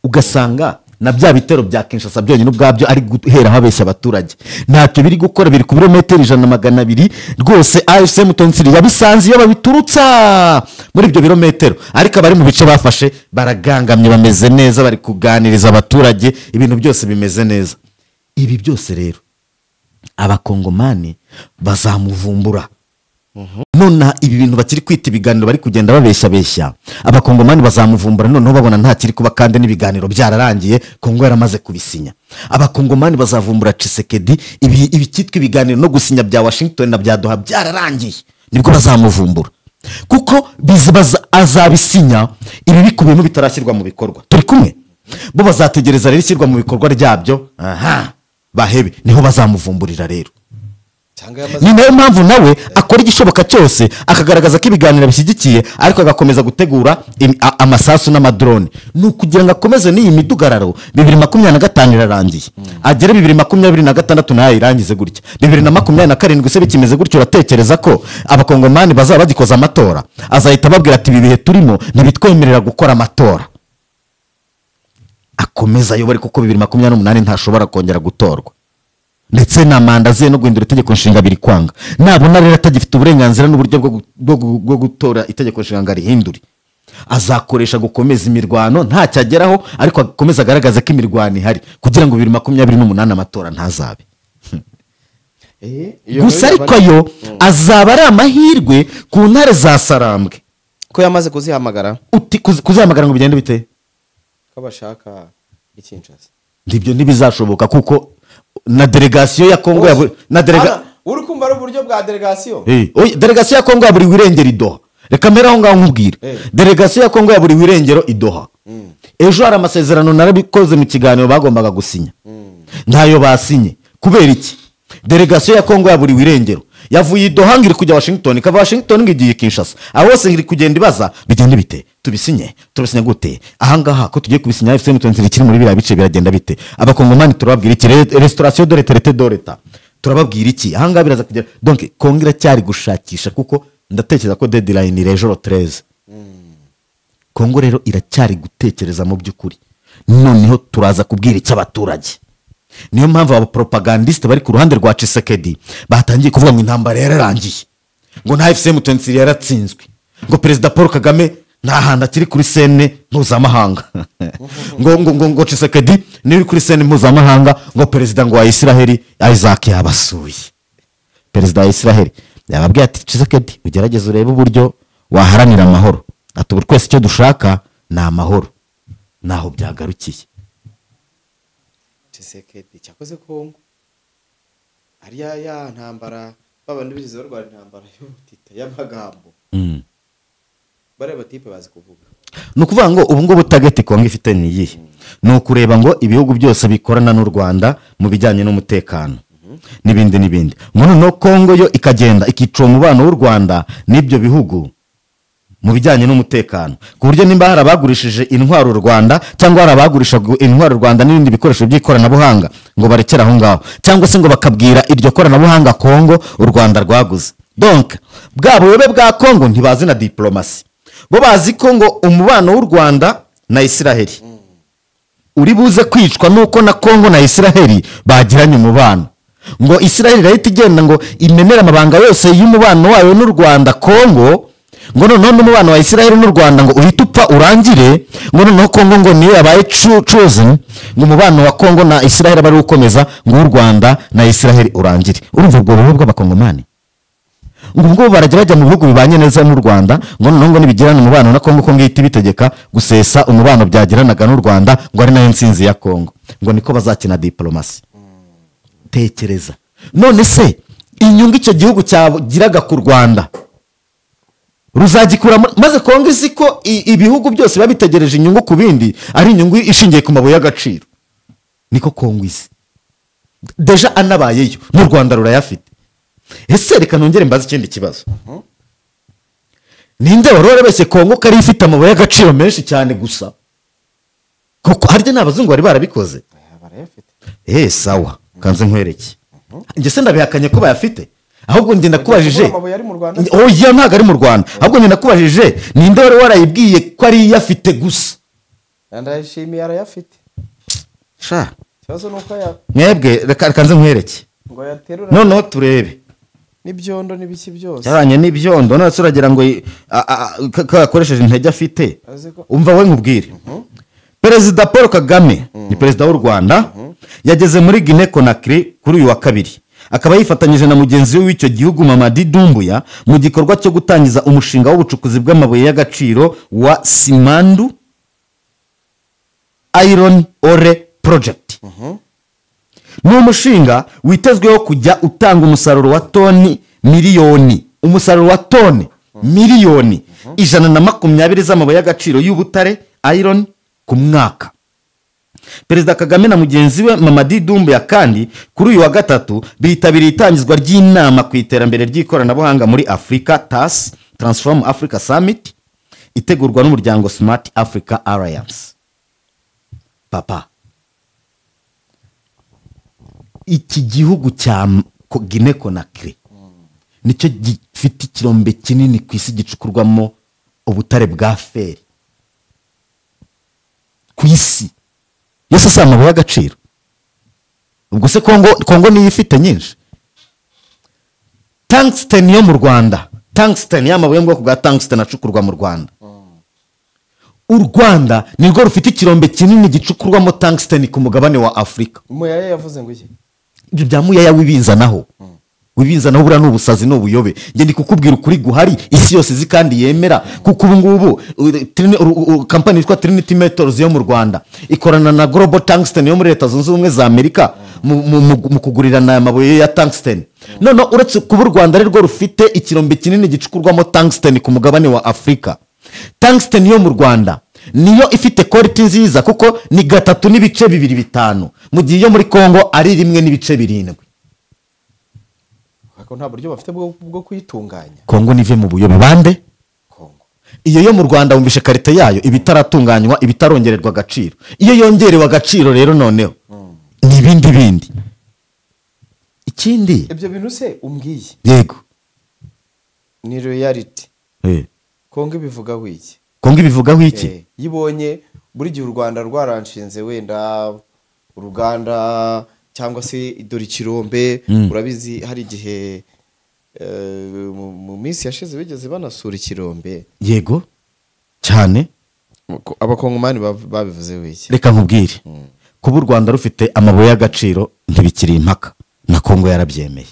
ugasanga na bya bitero bya Kinshasa byonyine ubwabyo ari guhera habeshya abaturage ntacyo biri gukora biri ku birometero 100 rwose AFCM 23 yabisanze iyo babiturutsa muri ibyo birometero ariko abari mu bice bafashe baragangamye bameze neza bari kuganiriza abaturage ibintu byose bimeze neza ibi byose rero abakongomani bazamuvumbura none ibi bintu bakiri kwita ibiganiro bari kugenda babeshya abakongomani bazamuvumbura noneho babona nta kiri kuba kandi n'ibiganiro byararangiye Kongo yaramaze kubisinya abakongomani bazavumbura Tshisekedi ibi cyitwa ibiganiro no gusinya bya Washington na bya Doha byararangiye nibwo bazamuvumbura kuko azabisinya ibi bikubiyemo bitarashyirwa mu bikorwa turi kumwe bo bazategereza rero ishyirwa mu bikorwa ryabyo bahebe niho bazamuvumburira rero ni nayo mpamvu nawe akora igishoboka cyose akagaragaza ko ibiganiro bishyigikiye ariko agakomeza gutegura amasasu n'amadrone ni ukugira ngo akomeze n'iyi midugararo 2025 irarangiye agere 2026 nayo irangize gutya 2027 se bikimeze gutyo uratekereza ko abakongomani bazaba bagikoza amatora azahita babwira ati ibi bihe turimo ntibitwemerera gukora amatora akomeza ayobore kuko 2028 ntashobora kongera gutorwa ndetse na manda ze no guhindura itegeko nshinga biri kwanga nabona rero atagifite uburenganzira n'uburyo bwo gutora itegeko nshinga rihinduri azakoresha gukomeza imirwano ntacyageraho ariko akomeza agaragaza ko imirwano ihari kugira ngo 2028 amatora ntazabe gusa ariko yo azaba ari amahirwe ku ntare za Sarambwe ko yamaze kuzihamagara kuzihamagara ngo bigende bite ko bashaka ikinshasa ndibyo ntibizashoboka kuko na delegation ya Kongo uri kumva ari uburyo bwa delegation delegation ya Kongo yaburi wirengero Doha reka mera aho ngaho nkubwira delegation ya Kongo yaburi wirengero Doha ejo hari amasezerano narabikoze mu kiganiro bagombaga gusinya ntayo basinye kubera iki delegation ya Kongo yaburi wirengero yavuye Doha ngiri kujya Washington kava Washington ngiye Kinshasa aho hose ngiri kugenda ibaza bigende bite tubisinya gute ahangaha ko tugiye kubisinya AFCM 23 kiri muri biriya bice biragenda bite abakongomani turababwira iki restauration de retraité d'État turababwira iki ahangaha biraza kugera donc Kongo cyari gushakisha kuko ndatekereza ko deadline iri ejo 13. Kongo rero iracyari gutekereza mu by'ukuri, noneho turaza kubwira icyo abaturage. Niyo mpamvu aba propagandiste bari ku ruhande rwa Tshisekedi batangiye kuvuga ngo intambara yararangiye, ngo nta FCM 23 yaratsinzwe, ngo Perezida Paul Kagame nta hantu akiri kuri sene mpuzamahanga. ngo Tshisekedi niwe kuri sene mpuzamahanga, ngo perezida ngo wa Israel Isaac yabasuye. Perezida wa Israel yababwiye ati Tshisekedi ugerageze urebe uburyo waharanira amahoro, ati buri twese icyo dushaka ni amahoro. Naho byagarukiye. Tshisekedi cyakoze Kongo ariya ya ntambara babandi bize barwara intambara y'ubutita y'amagambo. Bare batipe bazi kuvuga. Nukuvuga ngo ubu ngubu target Kongo ifite ni yihe? No kureba ngo ibihugu byose bikorana n'u Rwanda mu bijyanye n'umutekano n'ibindi. Ngo no Kongo yo ikagenda ikicwa umubano w'u Rwanda n'ibyo bihugu mu bijyanye n'umutekano, ku buryo nimba hari abagurishije intwaro Rwanda cyangwa hari abagurisha intwaro Rwanda n'ibindi bikoresho by'ikoranabuhanga ngo barekera aho ngaho, cyangwa se ngo bakabwira iryo koranabuhanga Kongo u Rwanda rwaguze. Donc bwa buyobe bwa Kongo ntibazi na diplomasi, bo bazi ko ngo umubano w'u Rwanda na Israel uri buze kwicwa nuko na Kongo na Israel bagiranye umubano, ngo Israel irahita igenda ngo imenera amabanga yose y'umubano wayo n'u Rwanda Kongo, ngo noneho n'umubano wa Israel n'u Rwanda ngo uhita upfa urangire, ngo noneho Kongo ngo niyo yabaye chosen, ngo umubano wa Kongo na Israel bari ukomeza, ngo u Rwanda na Israel urangire. Urumva ubwo bubi bw'abakongomani? Ngo barajya bajya mu bihugu bibanye neza n'u Rwanda, ngo noneho ngo nibigirana umubano na Kongo, Kongo ihita bitegeka gusesa umubano byagiranaga n'u Rwanda, ngo ari nayo nsinzi ya Kongo, ngo niko bazakina diplomasi. Tekereza none se inyungu icyo gihugu cyagiraga ku Rwanda ruzagikura maze Kongo isi ko ibihugu byose babitegereje inyungu ku bindi ari inyungu ishingiye ku mabuye y'agaciro, niko Kongo isi deja anabayeyo n'u Rwanda rurayafite. Ese reka nongere mbaze ikindi kibazo, ninde warorebeshye Kongo kari ifite amabuye y'agaciro menshi cyane gusa? Kuko harya n'abazungu bari barabikoze. Sawa kanze nkwereke, njye se ndabihakanye ko bayafite, ahubwo njye nakubajije oya ntago ari mu Rwanda, ahubwo njye nakubajije ninde wari warayibwiye ko ari yafite gusa? Ndayishimiye arayafite sha cyazo nuko ya mwebwe reka kanze nkwereke ngo yaterura noneho turebe n'ibyondo n'ibiki byose yaranye n'ibyondo, none suragira ngo akoresheje intege afite. Umva we nkubwire, Perezida Paul Kagame ni perezida w'u Rwanda, yageze muri Guinea Conakry kuri uyu wa kabiri, akaba yifatanyije na mugenzi we w'icyo gihugu Mamadi Doumbouya mu gikorwa cyo gutangiza umushinga w'ubucukuzi bw'amabuye y'agaciro wa Simandu Iron Ore Project. Ni umushinga witezweho kujya utanga umusaruro wa toni miliyoni, umusaruro wa toni miliyoni 120 z'amabuye y'agaciro y'ubutare iron ku mwaka. Perezida Kagame na mugenzi we Mamadi Doumbouya kandi kuri uyu wa gatatu bitabiriye itangizwa ry'inama ku iterambere ry'ikoranabuhanga muri Africa TAS Transform Africa Summit itegurwa n'umuryango Smart Africa Alliance. Papa, iki gihugu cya Guinea Conakry nicyo gifite ikirombe kinini ku isi gicukurwamo ubutare bwa feri ku isi yose, si amabuye y'agaciro. Ubwo se Kongo niyo ifite nyinshi. Tungsten yo mu Rwanda, tungsten y'amabuye mu bwoko bwa tungsten acukurwa mu Rwanda. U Rwanda nirwo rufite ikirombe kinini gicukurwamo tungsten ku mugabane wa Afrika. Muyaya yavuze ngo iki? Ibyo bya Muyaya wibinzanaho buriya n'ubusazi n'ubuyobe. Nge ndi kukubwira ukuri guhari isi yose izi kandi yemera, kuko ubu ngubu company yitwa Trinity Metals yo mu Rwanda ikorana na Global Tungsten yo muri Leta Zunze Ubumwe za Amerika mu kugurirana amabuye ya tungsten. None uretse kuba u Rwanda ari rwo rufite ikirombe kinini gicukurwamo tungsten ku mugabane wa Afrika, tungsten yo mu Rwanda niyo ifite quality nziza kuko ni 3.25 mu gihe yo muri Kongo ari 1.7. Ako nta buryo bafite bwo kuyitunganya. Kongo nive mu buyobe bande? Kongo. Iyo yo mu Rwanda wumvishe karite yayo ibitaratunganywa, ibitarongererwa agaciro. Iyo yongerewe agaciro rero noneho ni bindi. Ikindi ibyo bintu se umbwiye. Yego. ni reality Eh. Kongo ibivugaho iki Kongo ibivugaho iki yibonye buri gihe u Rwanda rwaranshinze wenda uruganda cyangwa se dore ikirombe urabizi hari igihe mu minsi yashize bigeze banasura ikirombe yego cyane abakongomani babivuze wiki reka nkubwire kuba u Rwanda rufite amabuye y'agaciro ntibikiri impaka na Kongo yarabyemeye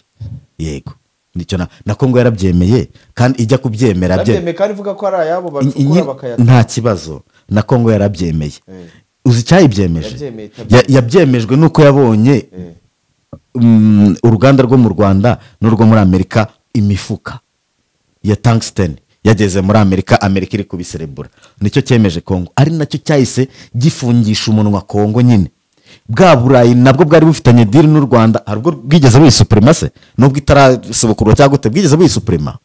yego nicyo na Kongo yarabyemeye kandi ijya kubyemera byemeye kandi ivuga ko ari ayabo bacukura bakayata nta kibazo na Kongo yarabyemeye uzi icyayibyemeje yabyemejwe nuko yabonye uruganda rwo mu Rwanda n'urwo muri Amerika imifuka ya tungsten yageze muri Amerika iri kubiserebura nicyo cyemeje Kongo ari nacyo cyahise gifungisha umunwa Kongo nyine bwa Burayi nabwo bwari bufitanye deal n'u Rwanda harubwo bwigeze buyisuprema se nubwo itarasubukurwa cyangwa gute bwigeze buyisuprema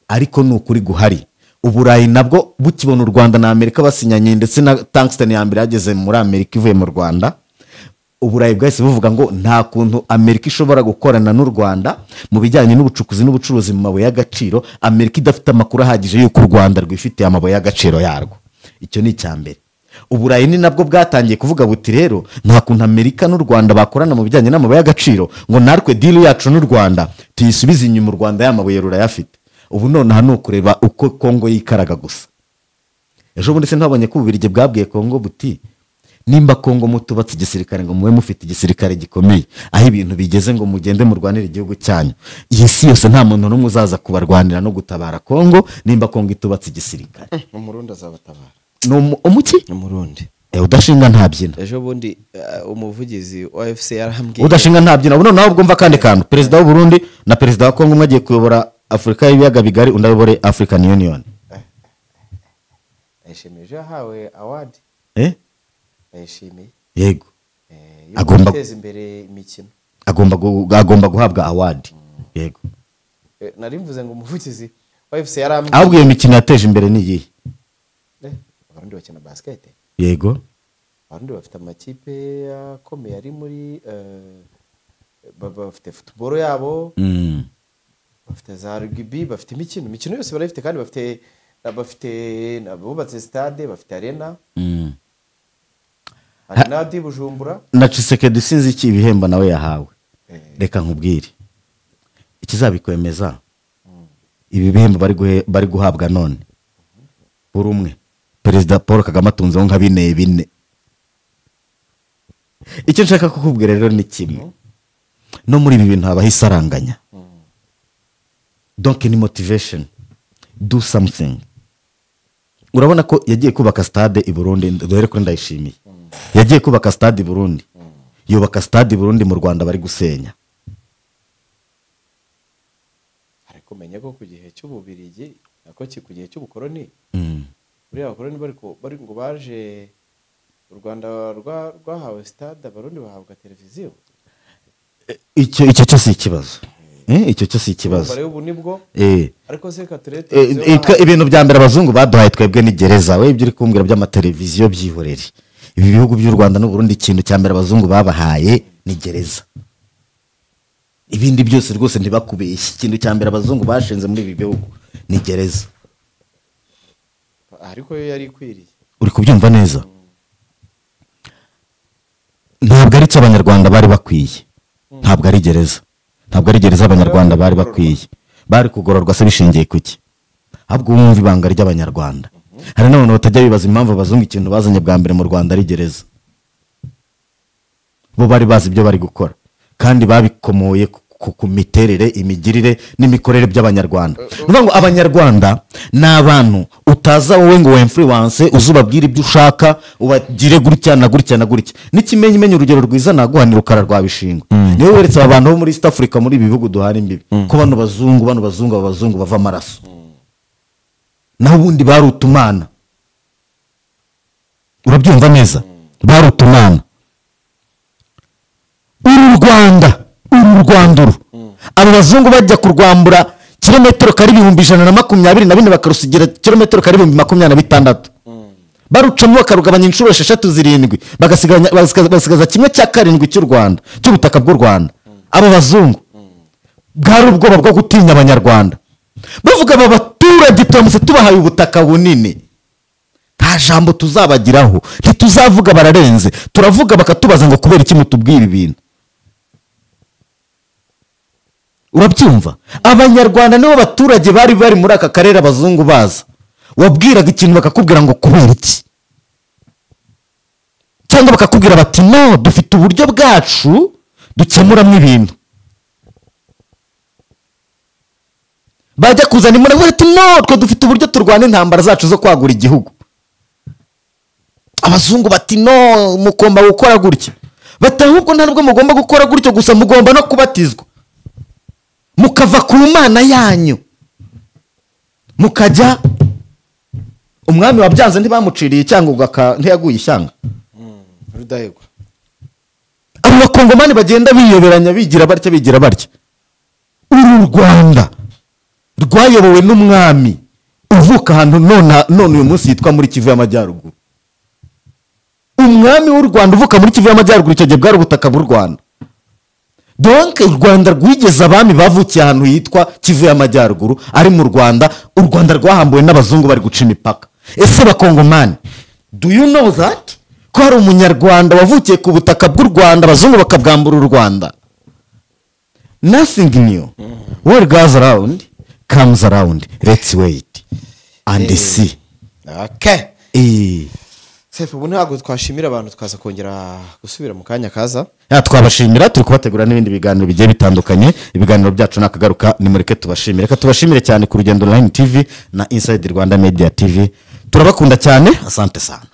ariko nukuri guhari Uburayi nabwo bukibona u Rwanda na Amerika basinyanye ndetse na tungsten ya mbere yageze muri Amerika ivuye mu Rwanda Uburayi bwahise buvuga ngo nta kuntu Amerika ishobora gukorana n'u Rwanda mu bijyanye n'ubucukuzi n'ubucuruzi mu mabuye y'agaciro Amerika idafite amakuru ahagije y'uko u Rwanda rwifitiye amabuye y'agaciro yarwo icyo ni icyambere Uburayi ni nabwo bwatangiye kuvuga buti rero nta kuntu Amerika n'u Rwanda bakorana mu bijyanye n'amabuye y'agaciro ngo narwe deal yacu n'u Rwanda tuyisubize inyuma u Rwanda y'amabuye rurayafite ubu none hano kureba uko Kongo yikaraga gusa ejo bundi se ntabonye ko Ububirigi bwabwiye Kongo buti nimba Kongo mutubatse igisirikare ngo muwe mufite igisirikare gikomeye aho ibintu bigeze ngo mugende mu Rwanda igihugu cyanyu iyi si yose nta muntu n'umwe uzaza kubarwanira no gutabara Kongo nimba Kongo itubatse igisirikare umurundi azabatabara umuki umurundi udashinga ntabyina ejo bundi umuvugizi wa FC yarahambwiye udashinga ntabyina ubu naho bwumva kandi kantu perezida w'u Burundi na perezida wa Kongo mwagiye kuyobora Afrika y'ibiyaga bigari undayobore African Union yashimije hawe award yashimiye yego agomba guteza imbere imikino agomba guhabwa award yego nari mvuze ngo umuvugizi wa FC yarambwiye ahubwo iyo mikino yateje imbere ni iyihe abarundi bakina basket yego abarundi bafite amakipe akomeye ari muri bafite football yabo bafite za rugby bafite imikino yose barayifite kandi bafite bubatse stade bafite arena Nadi Bujumbura na Tshisekedi sinzi iki ibihembo nawe yahawe reka nkubwire ikizabikwemeza ibi bihembo bari guhabwa none buri umwe perezida Paul Kagame atunzeho nka bine icyo nshaka kukubwira rero ni kimwe no muri ibi bintu habaho isaranganya donc ni motivation do something urabona ko yagiye kubaka stade i Burundi dore ko ndayishimiye yagiye kubaka stade i Burundi yubaka stade i Burundi mu Rwanda bari gusenya ariko menye ko ku gihe cy'Ububirigi nako ku gihe cy'ubukoroni buri abakoroni bari ngo baje u Rwanda rwahawe stade abarundi bahabwa televiziyo icyo cyo si ikibazo icyo cyo si ikibazo ariko se katurete ibintu bya mbere abazungu baduhaye twebwe ni gereza we ibyo uri kumbwira by'amateleviziyo byihorere ibi bihugu by'u Rwanda n'u Burundi ikintu cya mbere abazungu babahaye ni gereza ibindi byose rwose ntibakubeshye ikintu cya mbere abazungu bashinze muri ibi bihugu ni gereza ariko yo yari ikwiriye uri kubyumva neza ntabwo ari cyo abanyarwanda bari bakwiye ntabwo ari gereza abanyarwanda bari bakwiye bari kugororwa se bishingiye kuki ahubwo wumva ibanga ry'abanyarwanda hari n'abantu batajya bibaza impamvu abazungu ikintu bazanye bwa mbere mu Rwanda ari gereza bo bari bazi ibyo bari gukora kandi babikomoye ku miterere imigirire n'imikorere by'abanyarwanda nuvuga ngo abanyarwanda ni abantu utaza wowe ngo influence uzubabwira ibyo ushaka ubagire gutya na gutya n'ikimenyimenyi urugero rwiza naguhanira ukara rwabishingwa niwe weretse abantu bo muri East Africa muri ibi bihugu duhana imbibi ko bano bazungu bava amaraso naho ubundi barutumana urabyumva neza barutumana uru Rwanda abo bazungu bajya kurwambura kilometero kari 124 bakarusigira kilometero kari 26 barucamo bakarugabanya inshuro 6-7 bagasigaza kimwe cya 7 cy'u Rwanda cy'ubutaka bw'u Rwanda abo bazungu bwari ubwoba bwo gutinya abanyarwanda bavuga aba baturage turamutse tubahaye ubutaka bunini nta jambo tuzabagiraho, ntituzavuga bararenze, turavuga bakatubaza ngo kubera iki mutubwira ibintu. Urabyumva? Abanyarwanda nibo baturage bari muri aka karere abazungu baza, wabwiraga ikintu bakakubwira ngo kubera iki, cyangwa bakakubwira bati no dufite uburyo bwacu dukemuramo ibintu. Bajya kuzana imana bati no twe dufite uburyo turwana intambara zacu zo kwagura igihugu. Abazungu bati no mugomba gukora gutya, bati ahubwo nta nubwo mugomba gukora gutyo gusa, mugomba no kubatizwa mukava ku mana yanyu mukajya. Umwami wabyanze ntibamuciriye cyangwa ntiyaguye ishyanga Rudahigwa. abo bakongomani bagenda biyoberanya bigira barya. Uru Rwanda rwayobowe n'umwami uvuka ahantu none uyu munsi yitwa muri Kivu y'Amajyaruguru. Umwami w'u Rwanda uvuka muri Kivu y'Amajyaruguru, icyo gihe bwari ubutaka bw'u Rwanda. Donc u Rwanda rwigeze abami bavukiye ahantu yitwa Kivu y'Amajyaruguru ari mu Rwanda. U Rwanda rwahambuwe n'abazungu bari guca imipaka. Ese bakongomani, do you know that ko hari umunyarwanda wavukiye ku butaka bw'u Rwanda abazungu bakabwambura u Rwanda? Nothing new. What goes around comes around. Let's wait and see. Okay. Sefu, ubu ntabwo twashimira abantu twaza kongera gusubira mu kanya kaza. Twabashimira, turi kubategura n'ibindi biganiro bigiye bitandukanye. Ibiganiro byacu nakagaruka nimureke tubashimire. Reka tubashimire cyane ku Rugendo Online TV na Inside Rwanda Media TV. Turabakunda cyane, asante sana.